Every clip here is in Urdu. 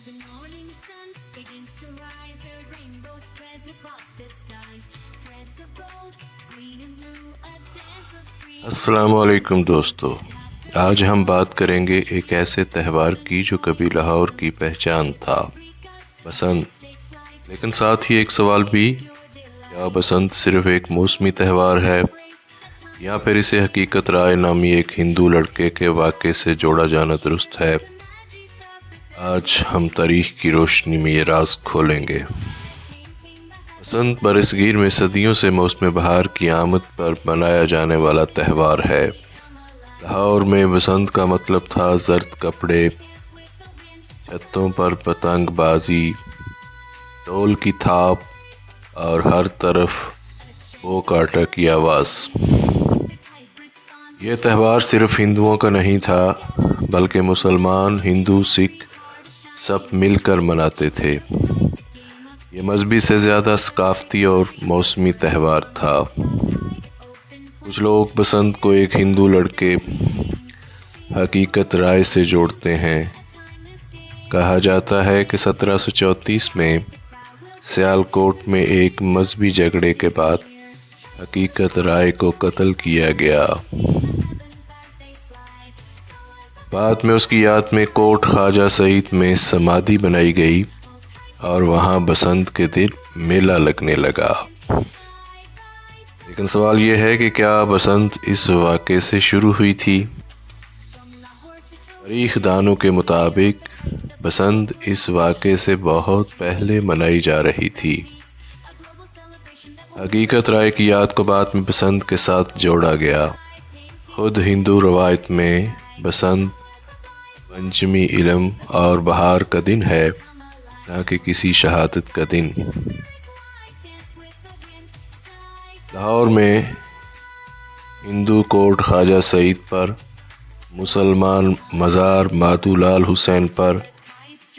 The morning sun begins to rise, a rainbow spreads across the skies. Threads of gold, green and blue, a dance of freedom. السلام علیکم دوستو، آج ہم بات کریں گے ایک ایسے تہوار کی جو کبھی لاہور کی پہچان تھا، بسنت۔ لیکن ساتھ ہی ایک سوال بھی، کیا بسنت صرف ایک موسمی تہوار ہے یا پھر اسے حقیقت رائے نامی ایک ہندو لڑکے کے واقعے سے جوڑا جانا درست ہے؟ آج ہم تاریخ کی روشنی میں یہ راز کھولیں گے۔ بسنت برصغیر میں صدیوں سے موسم بہار کی آمد پر منایا جانے والا تہوار ہے۔ لاہور میں بسنت کا مطلب تھا زرد کپڑے، چھتوں پر پتنگ بازی، ڈول کی تھاپ اور ہر طرف پو کاٹا کی آواز۔ یہ تہوار صرف ہندوؤں کا نہیں تھا بلکہ مسلمان، ہندو، سکھ سب مل کر مناتے تھے۔ یہ مذہبی سے زیادہ ثقافتی اور موسمی تہوار تھا۔ کچھ لوگ بسنت کو ایک ہندو لڑکے حقیقت رائے سے جوڑتے ہیں۔ کہا جاتا ہے کہ 1734 میں سیالکوٹ میں ایک مذہبی جھگڑے کے بعد حقیقت رائے کو قتل کیا گیا۔ بعد میں اس کی یاد میں کوٹ خواجہ سعید میں سمادھی بنائی گئی اور وہاں بسنت کے دن میلہ لگنے لگا۔ لیکن سوال یہ ہے کہ کیا بسنت اس واقعے سے شروع ہوئی تھی؟ تاریخ دانوں کے مطابق بسنت اس واقعے سے بہت پہلے منائی جا رہی تھی۔ حقیقت رائے کی یاد کو بعد میں بسنت کے ساتھ جوڑا گیا۔ خود ہندو روایت میں بسنت پنچمی علم اور بہار کا دن ہے، نہ کہ کسی شہادت کا دن۔ لاہور میں ہندو کوٹ خواجہ سعید پر، مسلمان مزار مادھو لال حسین پر،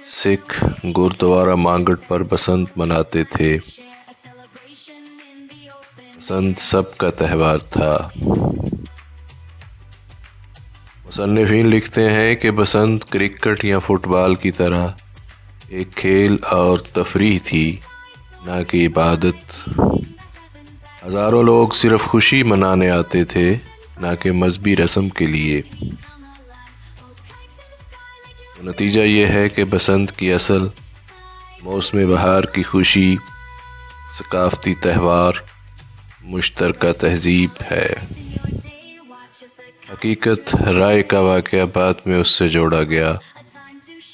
سکھ گردوارہ مانگٹ پر بسنت مناتے تھے۔ بسنت سب کا تہوار تھا۔ مصنفین لکھتے ہیں کہ بسنت کرکٹ یا فٹ بال کی طرح ایک کھیل اور تفریح تھی، نہ کہ عبادت۔ ہزاروں لوگ صرف خوشی منانے آتے تھے، نہ کہ مذہبی رسم کے لیے۔ نتیجہ یہ ہے کہ بسنت کی اصل موسم بہار کی خوشی، ثقافتی تہوار، مشترکہ تہذیب ہے۔ حقیقت رائے کا واقعہ بعد میں اس سے جوڑا گیا،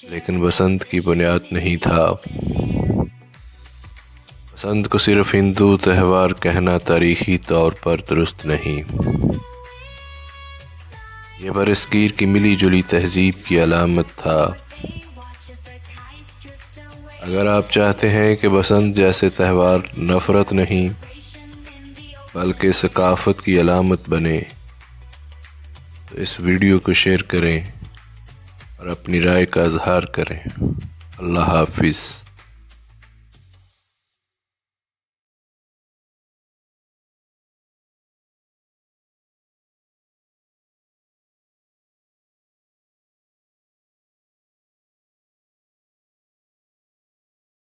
لیکن بسنت کی بنیاد نہیں تھا۔ بسنت کو صرف ہندو تہوار کہنا تاریخی طور پر درست نہیں۔ یہ برصغیر کی ملی جلی تہذیب کی علامت تھا۔ اگر آپ چاہتے ہیں کہ بسنت جیسے تہوار نفرت نہیں بلکہ ثقافت کی علامت بنے، تو اس ویڈیو کو شیئر کریں اور اپنی رائے کا اظہار کریں۔ اللہ حافظ۔